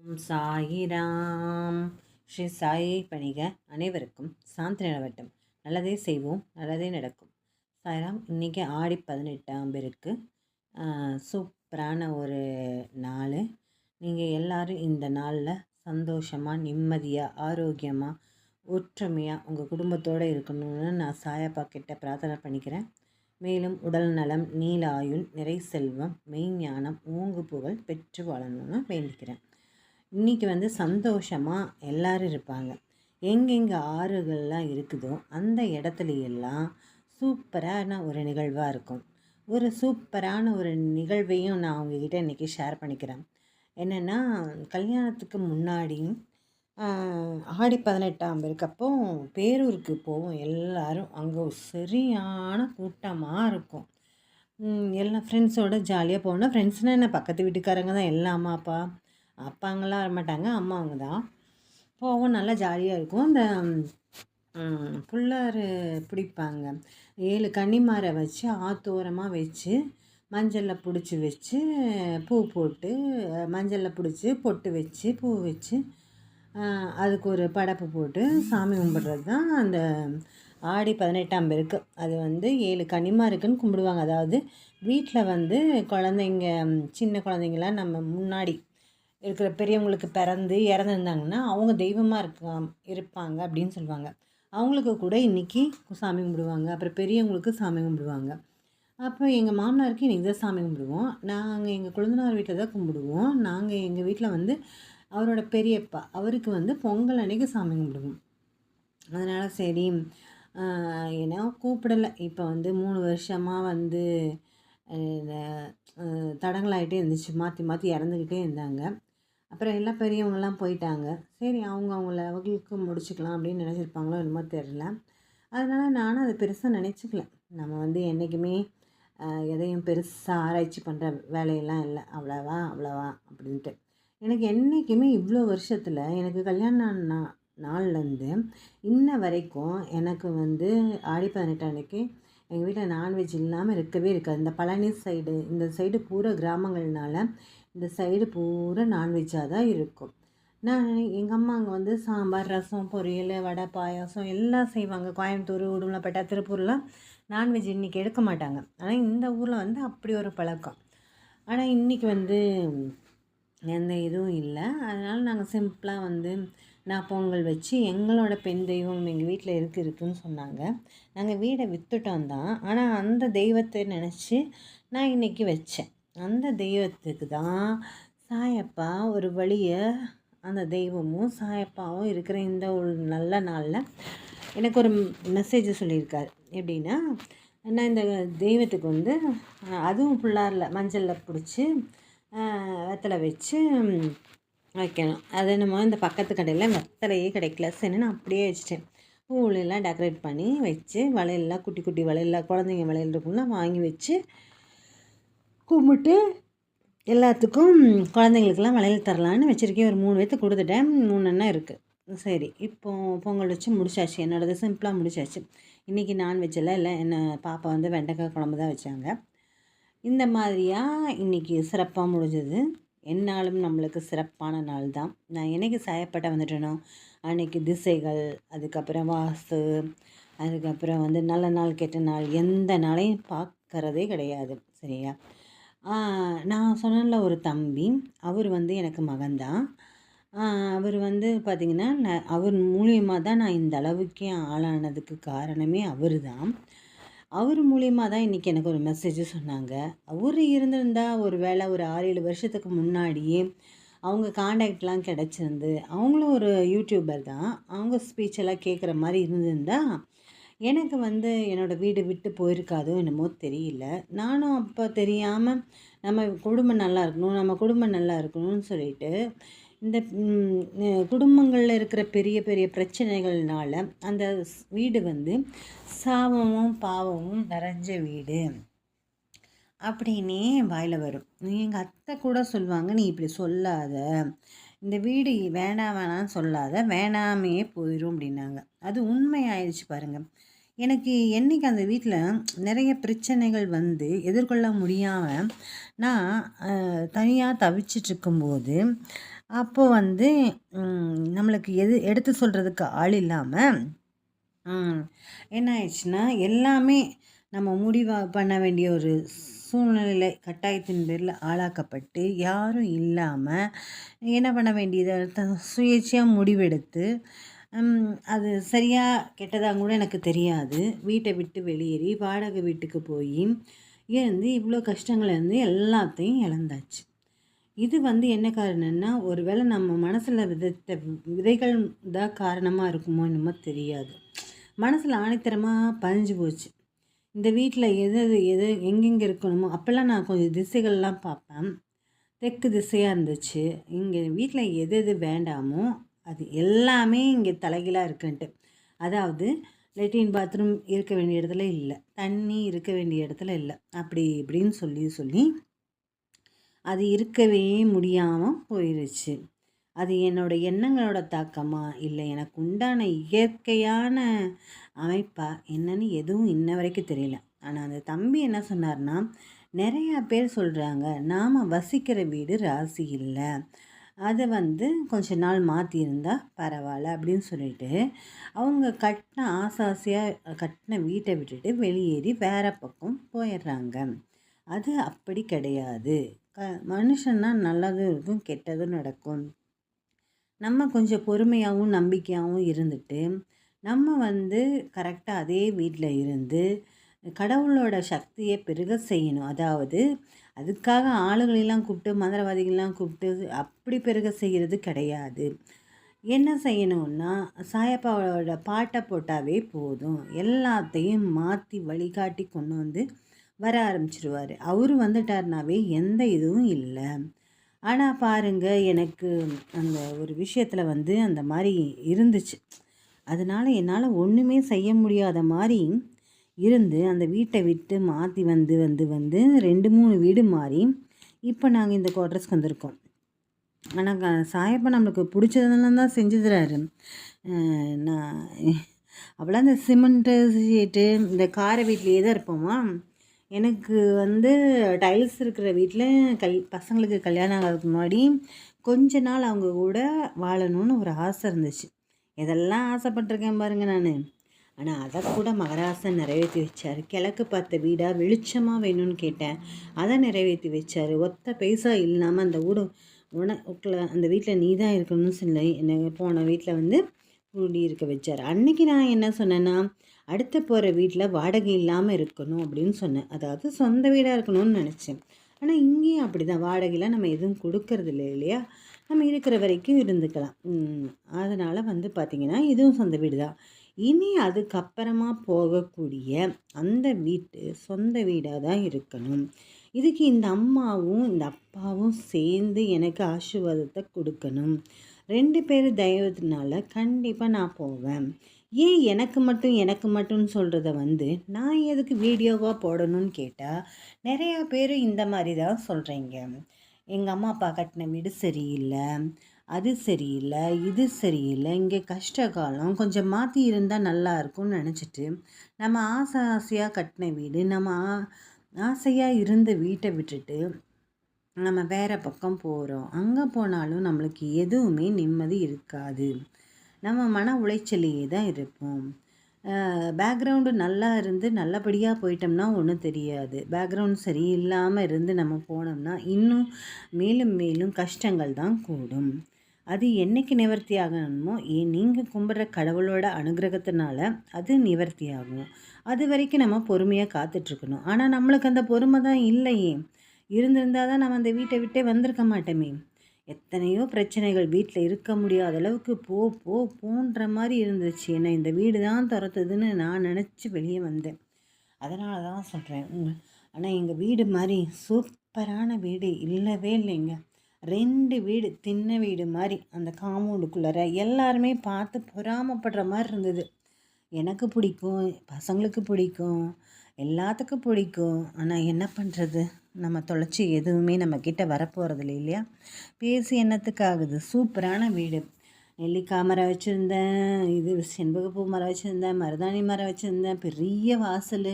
ஓம் சாயிராம். ஸ்ரீ சாயை பணிக. அனைவருக்கும் சாந்தி நிலவட்டம். நல்லதே செய்வோம், நல்லதே நடக்கும். சாய்ராம். இன்றைக்கி ஆடி 18ஆம் பேருக்கு சூப்பரான ஒரு நாள். நீங்கள் எல்லோரும் இந்த நாளில் சந்தோஷமாக, நிம்மதியாக, ஆரோக்கியமாக, ஒற்றுமையாக உங்கள் குடும்பத்தோடு இருக்கணும்னு நான் சாயப்பா கிட்ட பிரார்த்தனை பண்ணிக்கிறேன். மேலும் உடல் நலம், நீல ஆயுள், நிறை செல்வம், மெய்ஞானம், ஓங்கு புகழ் பெற்று வாழணும்னு வேண்டிக்கிறேன். இன்றைக்கி சந்தோஷமாக எல்லோரும் இருப்பாங்க. எங்கெங்கே ஆறுகள்லாம் இருக்குதோ அந்த இடத்துலையெல்லாம் சூப்பரான ஒரு நிகழ்வாக இருக்கும். ஒரு சூப்பரான ஒரு நிகழ்வையும் நான் உங்ககிட்ட இன்றைக்கி ஷேர் பண்ணிக்கிறேன். என்னென்னா, கல்யாணத்துக்கு முன்னாடி ஆடி 18ஆம் இருக்கப்போ பேரூருக்கு போவோம் எல்லோரும். அங்கே சரியான கூட்டமாக இருக்கும். எல்லாம் ஃப்ரெண்ட்ஸோடு ஜாலியாக போகணும். ஃப்ரெண்ட்ஸ்னால் என்ன, பக்கத்து வீட்டுக்காரங்க தான். எல்லாம் அம்மா அப்பா அப்பாங்களாம் வரமாட்டாங்க, அம்மாவங்க தான். போவோம், நல்லா ஜாலியாக இருக்கும். இந்த புள்ளார் பிடிப்பாங்க. 7 கன்னிமாரை வச்சு ஆத்தோரமாக வச்சு மஞ்சளில் பிடிச்சி வச்சு பூ போட்டு, மஞ்சளில் பிடிச்சி பொட்டு வச்சு பூ வச்சு அதுக்கு ஒரு படப்பு போட்டு சாமி கும்பிட்றது தான் அந்த ஆடி 18ஆம் பெருக்கு. அது 7 கன்னிமாருக்குன்னு கும்பிடுவாங்க. அதாவது வீட்டில் குழந்தைங்க, சின்ன குழந்தைங்களாம் நம்ம முன்னாடி இருக்கிற பெரியவங்களுக்கு பிறந்து இறந்துருந்தாங்கன்னா அவங்க தெய்வமாக இருப்பாங்க அப்படின்னு சொல்லுவாங்க. அவங்களுக்கு கூட இன்றைக்கி சாமி கும்பிடுவாங்க. அப்புறம் பெரியவங்களுக்கு சாமி கும்பிடுவாங்க. அப்போ எங்கள் மாமனாருக்கு இன்றைக்கி தான் சாமி கும்பிடுவோம். நாங்கள் எங்கள் கொழுந்தனார் வீட்டில் தான் கும்பிடுவோம். நாங்கள் எங்கள் வீட்டில் அவரோட பெரியப்பா அவருக்கு பொங்கல் அன்றைக்கி சாமி கும்பிடுவோம். அதனால் சரி, ஏன்னா கூப்பிடலை. இப்போ 3 வருஷமாக தடங்களாகிட்டே இருந்துச்சு. மாற்றி மாற்றி இறந்துக்கிட்டே இருந்தாங்க. அப்புறம் எல்லாம் பெரியவங்களாம் போயிட்டாங்க. சரி, அவங்கள அவங்களுக்கு முடிச்சுக்கலாம் அப்படின்னு நினச்சிருப்பாங்களோ என்னமோ தெரில. அதனால் நானும் அதை பெருசாக நினச்சிக்கல. நம்ம என்றைக்குமே எதையும் பெருசாக ஆராய்ச்சி பண்ணுற வேலையெல்லாம் இல்லை. அவ்வளவா அப்படின்ட்டு. எனக்கு என்றைக்குமே இவ்வளோ வருஷத்தில் எனக்கு கல்யாணம் நாள்லேருந்து இன்ன வரைக்கும் எனக்கு ஆடி 18 அன்னைக்கு எங்கள் வீட்டில் நான்வெஜ் இல்லாமல் இருக்கவே இருக்காது. இந்த பழனி சைடு, இந்த சைடு பூரா கிராமங்கள்னால இந்த சைடு பூரா நான்வெஜ்ஜாக தான் இருக்கும். நான் எங்கள் அம்மா அங்கே சாம்பார், ரசம், பொரியல், வடை, பாயாசம் எல்லாம் செய்வாங்க. கோயம்புத்தூர், உடுமலைப்பேட்டை, திருப்பூர்லாம் நான்வெஜ் இன்றைக்கி எடுக்க மாட்டாங்க. ஆனால் இந்த ஊரில் அப்படி ஒரு பழக்கம். ஆனால் இன்றைக்கி எந்த இதுவும் இல்லை. அதனால் நாங்கள் சிம்பிளாக நான் பொங்கல் வச்சு, எங்களோட பெண் தெய்வம் எங்கள் வீட்டில் இருக்குதுன்னு சொன்னாங்க. நாங்கள் வீடை விற்றுட்டோம் தான். ஆனால் அந்த தெய்வத்தை நினச்சி நான் இன்றைக்கி வச்சேன். அந்த தெய்வத்துக்கு தான் சாயப்பா ஒரு வழியை, அந்த தெய்வமும் சாயப்பாவும் இருக்கிற இந்த ஒரு நல்ல நாளில் எனக்கு ஒரு மெசேஜ் சொல்லியிருக்காரு. எப்படின்னா, நான் இந்த தெய்வத்துக்கு அதுவும் பிள்ளாரில் மஞ்சளில் பிடிச்சி வெத்தலை வச்சு வைக்கணும். அது என்னமோ இந்த பக்கத்து கடையில் வெத்தலையே கிடைக்கல. சரி, நான் அப்படியே வச்சுட்டேன். பூவெல்லாம் டெக்கரேட் பண்ணி வச்சு, வளையல்லாம் குட்டி குட்டி வளையல்லாம் குழந்தைங்க வளையல் இருக்குன்னா வாங்கி வச்சு கும்பிட்டு எல்லாத்துக்கும் குழந்தைங்களுக்கெல்லாம் வளையல் தரலான்னு வச்சுருக்கேன். ஒரு 3 பேர்த்து கொடுத்துட்டேன். 3 அண்ணா இருக்குது. சரி, இப்போது பொங்கல் வச்சு முடிச்சாச்சு. என்னோடது சிம்பிளாக முடிச்சாச்சு. இன்றைக்கி நான்வெஜ் எல்லாம் இல்லை. என்ன பாப்பா வெண்டைக்காய் குழம்பு தான் வச்சாங்க. இந்த மாதிரியாக இன்றைக்கி சிறப்பாக முடிஞ்சது. என்னாலும் நம்மளுக்கு சிறப்பான நாள் தான். நான் என்றைக்கு சாயப்பட்ட வந்துட்டேனோ அன்றைக்கி திசைகள், அதுக்கப்புறம் வாஸ்து, அதுக்கப்புறம் நல்ல நாள் கெட்ட நாள் எந்த நாளையும் பார்க்கறதே கிடையாது. சரியா? நான் சொன்னேன்ல ஒரு தம்பி, அவர் எனக்கு மகன்தான். அவர் பார்த்திங்கன்னா, அவர் மூலியமாக தான் நான் இந்த அளவுக்கே ஆளானதுக்கு காரணமே அவர் தான். அவர் மூலியமாக தான் இன்றைக்கி எனக்கு ஒரு மெசேஜ் சொன்னாங்க. அவர் இருந்திருந்தா ஒரு வேளை ஒரு 6-7 வருஷத்துக்கு முன்னாடியே அவங்க காண்டாக்ட்லாம் கிடச்சிருந்து, அவங்களும் ஒரு யூடியூபர் தான். அவங்க ஸ்பீச்செல்லாம் கேட்குற மாதிரி இருந்திருந்தா எனக்கு என்னோடய வீடு விட்டு போயிருக்காதோ என்னமோ தெரியல. நானும் அப்போ தெரியாமல் நம்ம குடும்பம் நல்லா இருக்கணும், நம்ம குடும்பம் நல்லா இருக்கணும்னு சொல்லிட்டு இந்த குடும்பங்களில் இருக்கிற பெரிய பெரிய பிரச்சனைகள்னால அந்த வீடு சாபமும் பாவமும் நிறைஞ்ச வீடு அப்படின்னே வாயில் வரும். எங்கள் அத்தை கூட சொல்லுவாங்க, நீ இப்படி சொல்லாத, இந்த வீடு வேணான்னு சொல்லாத, வேணாமே போயிடும் அப்படின்னாங்க. அது உண்மையாயிடுச்சு பாருங்கள். எனக்கு என்றைக்கு அந்த வீட்டில் நிறைய பிரச்சனைகள் எதிர்கொள்ள முடியாமல் நான் தனியாக தவிச்சிட்ருக்கும்போது அப்போ வந்து நம்மளுக்கு எடுத்து சொல்கிறதுக்கு ஆள் இல்லாமல் என்ன ஆயிடுச்சுன்னா எல்லாமே நம்ம முடிவு பண்ண வேண்டிய ஒரு சூழ்நிலை கட்டாயத்தின் பேரில் ஆளாக்கப்பட்டு யாரும் இல்லாமல் என்ன பண்ண வேண்டியதை சுயேட்சையாக முடிவெடுத்து அது சரியா கெட்டதாக கூட எனக்கு தெரியாது. வீட்டை விட்டு வெளியேறி வாடகை வீட்டுக்கு போய் இருந்து இவ்வளோ கஷ்டங்கள் இருந்து எல்லாத்தையும் இழந்தாச்சு. இது வந்து என்ன காரணம்னா, ஒரு வேளை நம்ம மனசில் விதைத்த விதைகள் தான் காரணமாக இருக்குமோ என்னமோ தெரியாது. மனசில் ஆணித்தரமாக பதிஞ்சு போச்சு. இந்த வீட்டில் எது எது எங்கெங்கே இருக்கணுமோ அப்போல்லாம் நான் கொஞ்சம் திசைகள்லாம் பார்ப்பேன். தெற்கு திசையாக இருந்துச்சு. இங்கே வீட்டில் எது எது வேண்டாமோ அது எல்லாமே இங்கே தலைகீழாக இருக்குன்ட்டு. அதாவது லெட்டின் பாத்ரூம் இருக்க வேண்டிய இடத்துல இல்லை, தண்ணி இருக்க வேண்டிய இடத்துல இல்லை, அப்படி இப்படின்னு சொல்லி சொல்லி அது இருக்கவே முடியாமல் போயிடுச்சு. அது என்னோடய எண்ணங்களோட தாக்கமா இல்லை எனக்கு உண்டான இயற்கையான அமைப்பா என்னன்னு எதுவும் இன்ன வரைக்கும் தெரியல. ஆனால் அந்த தம்பி என்ன சொன்னார்னா, நிறையா பேர் சொல்கிறாங்க நாம் வசிக்கிற வீடு ராசி இல்லை, அதை வந்து கொஞ்ச நாள் மாற்றியிருந்தா பரவாயில்ல அப்படின்னு சொல்லிட்டு அவங்க கட்டின ஆசாசியாக கட்டின வீட்டை விட்டுட்டு வெளியேறி வேறு பக்கம் போயிடுறாங்க. அது அப்படி கிடையாது. மனுஷன்னா நல்லதும் இருக்கும் கெட்டதும் நடக்கும். நம்ம கொஞ்சம் பொறுமையாகவும் நம்பிக்கையாகவும் இருந்துட்டு நம்ம வந்து கரெக்டாக அதே வீட்டில் இருந்து கடவுளோட சக்தியை பெருக செய்யணும். அதாவது அதுக்காக ஆளுகளெல்லாம் கூப்பிட்டு மந்திரவாதிகள்லாம் கூப்பிட்டு அப்படி பெருக செய்கிறது கிடையாது. என்ன செய்யணும்னா சாயப்பாவோட பாட்டை போட்டாவே போதும், எல்லாத்தையும் மாற்றி வழிகாட்டி கொண்டு வந்து வர ஆரம்பிச்சிருவார். அவர் வந்துட்டார்னாவே எந்த இதுவும் இல்லை. ஆனால் பாருங்கள், எனக்கு அந்த ஒரு விஷயத்தில் வந்து அந்த மாதிரி இருந்துச்சு. அதனால் என்னால் ஒன்றுமே செய்ய முடியாத மாதிரி இருந்து அந்த வீட்டை விட்டு மாற்றி வந்து வந்து வந்து 2-3 வீடு மாறி இப்போ நாங்கள் இந்த குவார்ட்டர்ஸ்க்கு வந்திருக்கோம். ஆனால் சாயப்பா நம்மளுக்கு பிடிச்சதெல்லாம் தான் செஞ்சு தராரு. நான் அப்போலாம் இந்த சிமெண்ட்டு ஷீட்டு இந்த காரை வீட்லேயே தான் இருப்போமா. எனக்கு வந்து டைல்ஸ் இருக்கிற வீட்டில் பசங்களுக்கு கல்யாணம் ஆகிறதுக்கு முன்னாடி கொஞ்ச நாள் அவங்க கூட வாழணும்னு ஒரு ஆசை இருந்துச்சு. இதெல்லாம் ஆசைப்பட்டிருக்கேன் பாருங்கள் நான். ஆனால் அதை கூட மகராசன் நிறைவேற்றி வச்சார். கிழக்கு பார்த்த வீடாக வெளிச்சமாக வேணும்னு கேட்டேன், அதை நிறைவேற்றி வச்சார். ஒத்த பைசா இல்லாமல் அந்த அந்த வீட்டில் நீ தான் இருக்கணும்னு சொல்லி என்னை போன வீட்டில் வந்து கூடி இருக்க வச்சார். அன்றைக்கி நான் என்ன சொன்னேன்னா, அடுத்த போகிற வீட்டில் வாடகை இல்லாமல் இருக்கணும் அப்படின்னு சொன்னேன். அதாவது சொந்த வீடாக இருக்கணும்னு நினச்சேன். ஆனால் இங்கேயும் அப்படி தான், வாடகைலாம் நம்ம எதுவும் கொடுக்கறது இல்லை இல்லையா, நம்ம இருக்கிற வரைக்கும் இருந்துக்கலாம். அதனால் வந்து பார்த்திங்கன்னா இதுவும் சொந்த வீடு தான். இனி அதுக்கப்புறமா போகக்கூடிய அந்த வீட்டு சொந்த வீடாக தான் இருக்கணும். இதுக்கு இந்த அம்மாவும் இந்த அப்பாவும் சேர்ந்து எனக்கு ஆசீர்வாதத்தை கொடுக்கணும். 2 பேர் தெய்வத்தினால கண்டிப்பாக நான் போவேன். ஏன் எனக்கு மட்டும்னு சொல்கிறத வந்து நான் எதுக்கு வீடியோவாக போடணும்னு கேட்டால் நிறையா பேர் இந்த மாதிரி தான் சொல்கிறீங்க. எங்கள் அம்மா அப்பா கட்டின வீடு சரியில்லை, அது சரியில்லை, இது சரியில்லை, இங்கே கஷ்ட காலம் கொஞ்சம் மாற்றி இருந்தால் நல்லா இருக்கும்னு நினச்சிட்டு நம்ம ஆசையாக கட்டின வீடு, நம்ம ஆசையாக இருந்த வீட்டை விட்டுட்டு நம்ம வேறு பக்கம் போகிறோம். அங்கே போனாலும் நம்மளுக்கு எதுவுமே நிம்மதி இருக்காது. நம்ம மன உளைச்சலையே தான் இருப்போம். பேக்ரவுண்டு நல்லா இருந்து நல்லபடியாக போயிட்டோம்னா ஒன்றும் தெரியாது. பேக்ரவுண்ட் சரியில்லாமல் இருந்து நம்ம போனோம்னா இன்னும் மேலும் மேலும் கஷ்டங்கள் தான் கூடும். அது என்றைக்கு நிவர்த்தி ஆகணுமோ நீங்கள் கும்பிட்ற கடவுளோட அனுகிரகத்தினால அது நிவர்த்தி ஆகும். அது வரைக்கும் நம்ம பொறுமையாக காத்துட்ருக்கணும். ஆனால் நம்மளுக்கு அந்த பொறுமை தான் இல்லையே. இருந்திருந்தால் தான் நம்ம அந்த வீட்டை விட்டே வந்திருக்க மாட்டோமே. எத்தனையோ பிரச்சனைகள், வீட்டில் இருக்க முடியாத அளவுக்கு போன்ற மாதிரி இருந்துச்சு. ஏன்னா இந்த வீடு தான் துரத்துதுன்னு நான் நினச்சி வெளியே வந்தேன். அதனால தான் சொல்கிறேன். ஆனால் எங்கள் வீடு மாதிரி சூப்பரான வீடு இல்லவே இல்லைங்க. 2 வீடு திண்ணை வீடு மாதிரி அந்த காம்பவுண்டுக்குள்ளார எல்லாருமே பார்த்து பொறாமப்படுற மாதிரி இருந்தது. எனக்கு பிடிக்கும், பசங்களுக்கு பிடிக்கும், எல்லாத்துக்கும் பிடிக்கும். ஆனால் என்ன பண்ணுறது, நம்ம தொலைச்சி எதுவுமே நம்மக்கிட்ட வரப்போகிறதில்ல இல்லையா. பேசி என்னத்துக்கு ஆகுது. சூப்பரான வீடு. நெல்லிக்காய் மரம் வச்சுருந்தேன், இது செண்பகப்பூ மரம் வச்சுருந்தேன், மருதாணி மரம் வச்சுருந்தேன், பெரிய வாசல்,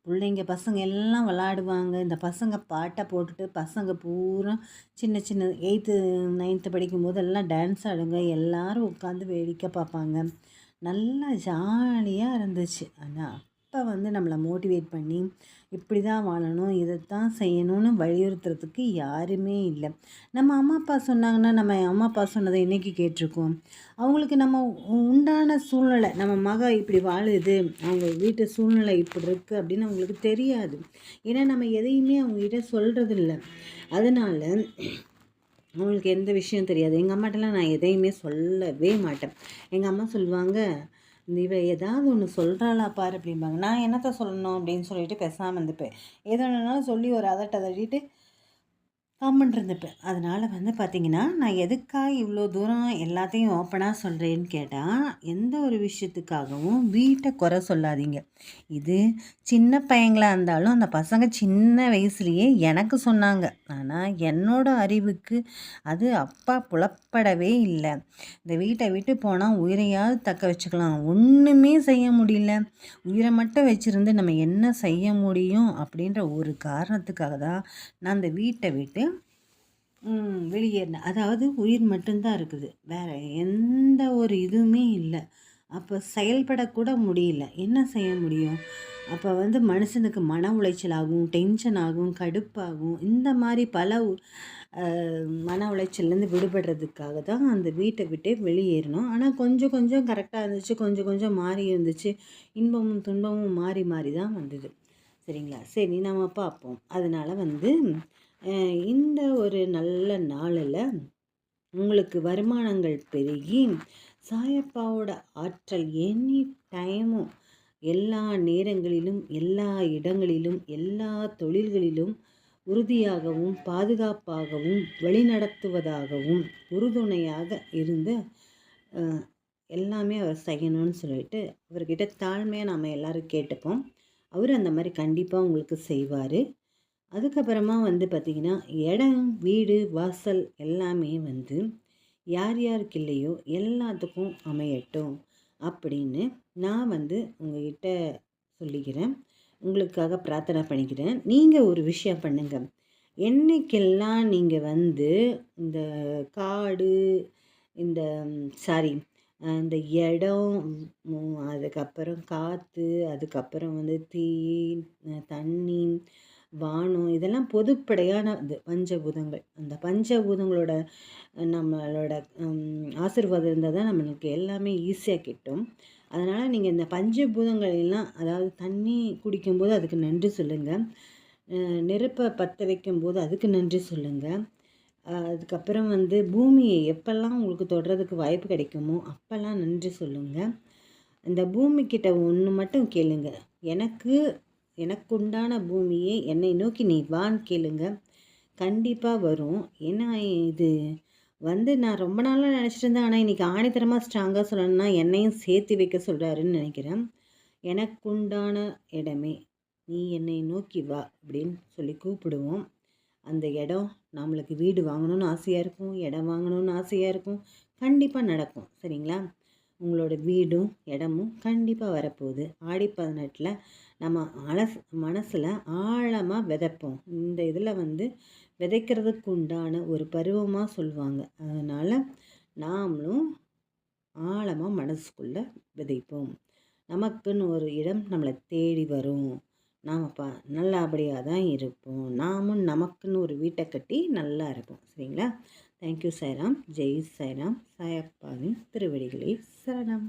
பிள்ளைங்க பசங்க எல்லாம் விளாடுவாங்க. இந்த பசங்க பாட்டை போட்டுட்டு பசங்க பூரா சின்ன சின்ன 8த்து 9த்து படிக்கும்போதெல்லாம் டான்ஸ் ஆடுங்க. எல்லாரும் உட்காந்து வேடிக்கை பார்ப்பாங்க. நல்லா ஜாலியாக இருந்துச்சு. ஆனால் அப்போ வந்து நம்மளை மோட்டிவேட் பண்ணி இப்படி தான் வாழணும், இதைத்தான் செய்யணும்னு வலியுறுத்துறதுக்கு யாருமே இல்லை. நம்ம அம்மா அப்பா சொன்னாங்கன்னா நம்ம அம்மா அப்பா சொன்னதை இன்றைக்கி கேட்டிருக்கோம். அவங்களுக்கு நம்ம உண்டான சூழ்நிலை, நம்ம மக இப்படி வாழுது, அவங்க வீட்டு சூழ்நிலை இப்படி இருக்குது அப்படின்னு அவங்களுக்கு தெரியாது. ஏன்னா நம்ம எதையுமே அவங்ககிட்ட சொல்கிறதில்ல. அதனால் அவங்களுக்கு எந்த விஷயம் தெரியாது. எங்கள் அம்மாட்டெல்லாம் நான் எதையுமே சொல்லவே மாட்டேன். எங்கள் அம்மா சொல்லுவாங்க, இவ ஏதாவது ஒன்று சொல்கிறாளா பாரு அப்படிம்பாங்க. நான் என்னத்த சொல்லணும் அப்படின்னு சொல்லிட்டு பேசாமல் இருந்துப்பேன். ஏதோ ஒன்றுனாலும் சொல்லி ஒரு அதட்டிட்டு கம்முன்னு இருந்துப்பேன். அதனால் வந்து பார்த்திங்கன்னா, நான் எதுக்காக இவ்வளோ தூரம் எல்லாத்தையும் ஓப்பனாக சொல்கிறேன்னு கேட்டால், எந்த ஒரு விஷயத்துக்காகவும் வீட்டை குறை சொல்லாதீங்க. இது சின்ன பையங்களாக இருந்தாலும் அந்த பசங்க சின்ன வயசுலேயே எனக்கு சொன்னாங்க. ஆனால் என்னோட அறிவுக்கு அது அப்பா புலப்படவே இல்லை. இந்த வீட்டை விட்டு போனால் உயிரையாவது தக்க வச்சுக்கலாம், ஒன்றுமே செய்ய முடியல, உயிரை மட்டும் வச்சுருந்து நம்ம என்ன செய்ய முடியும் அப்படின்ற ஒரு காரணத்துக்காக தான் நான் அந்த வீட்டை விட்டு வெளியேறினேன். அதாவது உயிர் மட்டும்தான் இருக்குது, வேறு எந்த ஒரு இதுவுமே இல்லை. அப்போ செயல்படக்கூட முடியல. என்ன செய்ய முடியும்? அப்போ வந்து மனுஷனுக்கு மன உளைச்சல் ஆகும், டென்ஷன் ஆகும், கடுப்பாகும். இந்த மாதிரி பல மன உளைச்சல்லேருந்து விடுபடுறதுக்காக தான் அந்த வீட்டை விட்டே வெளியேறணும். ஆனால் கொஞ்சம் கொஞ்சம் கரெக்டாக இருந்துச்சு, கொஞ்சம் கொஞ்சம் மாறி இருந்துச்சு. இன்பமும் துன்பமும் மாறி மாறி தான் வந்தது. சரிங்களா? சரி, நம்ம பார்ப்போம். அதனால் வந்து இந்த ஒரு நல்ல நாளில் உங்களுக்கு வருமானங்கள் பெருகி சாயப்பாவோட ஆற்றல் எனி டைமும் எல்லா நேரங்களிலும் எல்லா இடங்களிலும் எல்லா தொழில்களிலும் உறுதியாகவும் பாதுகாப்பாகவும் வழிநடத்துவதாகவும் உறுதுணையாக இருந்து எல்லாமே அவர் செய்யணும்னு சொல்லிட்டு அவர்கிட்ட தாழ்மையாக நாம் எல்லோரும் கேட்டுப்போம். அவர் அந்த மாதிரி கண்டிப்பாக உங்களுக்கு செய்வார். அதுக்கப்புறமா வந்து பார்த்திங்கன்னா, இடம் வீடு வாசல் எல்லாமே வந்து யார் யாருக்கு இல்லையோ எல்லாத்துக்கும் அமையட்டும் அப்படின்னு நான் வந்து உங்கள்கிட்ட சொல்லிக்கிறேன். உங்களுக்காக பிரார்த்தனை பண்ணிக்கிறேன். நீங்கள் ஒரு விஷயம் பண்ணுங்கள். என்னைக்கெல்லாம் நீங்கள் வந்து இந்த காடு இந்த இந்த இடம், அதுக்கப்புறம் காற்று, அதுக்கப்புறம் வந்து தீ, தண்ணி, வானம், இதெல்லாம் பொதுப்படையான இது பஞ்சபூதங்கள். அந்த பஞ்சபூதங்களோட நம்மளோட ஆசீர்வாதம் இருந்தால் தான் நம்மளுக்கு எல்லாமே ஈஸியாக கிட்டும். அதனால் நீங்கள் இந்த பஞ்சபூதங்கள் எல்லாம், அதாவது தண்ணி குடிக்கும்போது அதுக்கு நன்றி சொல்லுங்கள், நெருப்பை பற்ற வைக்கும்போது அதுக்கு நன்றி சொல்லுங்கள். அதுக்கப்புறம் வந்து பூமியை எப்பெல்லாம் உங்களுக்கு தொடுறதுக்கு வாய்ப்பு கிடைக்குமோ அப்போல்லாம் நன்றி சொல்லுங்கள். இந்த பூமிக்கிட்ட ஒன்று மட்டும் கேளுங்க, எனக்குண்டான பூமியே என்னை நோக்கி நீ வான்னு கேளுங்க, கண்டிப்பாக வரும். ஏன்னா இது வந்து நான் ரொம்ப நாளாக நினச்சிட்டு இருந்தேன். ஆனால் இன்றைக்கி ஆணித்தரமாக ஸ்ட்ராங்காக சொல்லணும்னா என்னையும் சேர்த்து வைக்க சொல்கிறாருன்னு நினைக்கிறேன். எனக்குண்டான இடமே நீ என்னை நோக்கி வா அப்படின்னு சொல்லி கூப்பிடுவோம். அந்த இடம் நம்மளுக்கு வீடு வாங்கணும்னு ஆசையாக இருக்கும், இடம் வாங்கணும்னு ஆசையாக இருக்கும், கண்டிப்பாக நடக்கும். சரிங்களா? உங்களோட வீடும் இடமும் கண்டிப்பாக வரப்போகுது. ஆடி 18 நம்ம மனசில் ஆழமாக விதைப்போம். இந்த இதில் வந்து விதைக்கிறதுக்கு உண்டான ஒரு பருவமாக சொல்லுவாங்க. அதனால் நாமளும் ஆழமாக மனசுக்குள்ளே விதைப்போம். நமக்குன்னு ஒரு இடம் நம்மளை தேடி வரும். நாம் நல்லபடியாக தான் இருப்போம். நாமும் நமக்குன்னு ஒரு வீட்டை கட்டி நல்லா இருப்போம். சரிங்களா? தேங்க்யூ சாய்ராம். ஜெய் சாய்ராம். சாயப்பாவின் திருவடிகளே சரணம்.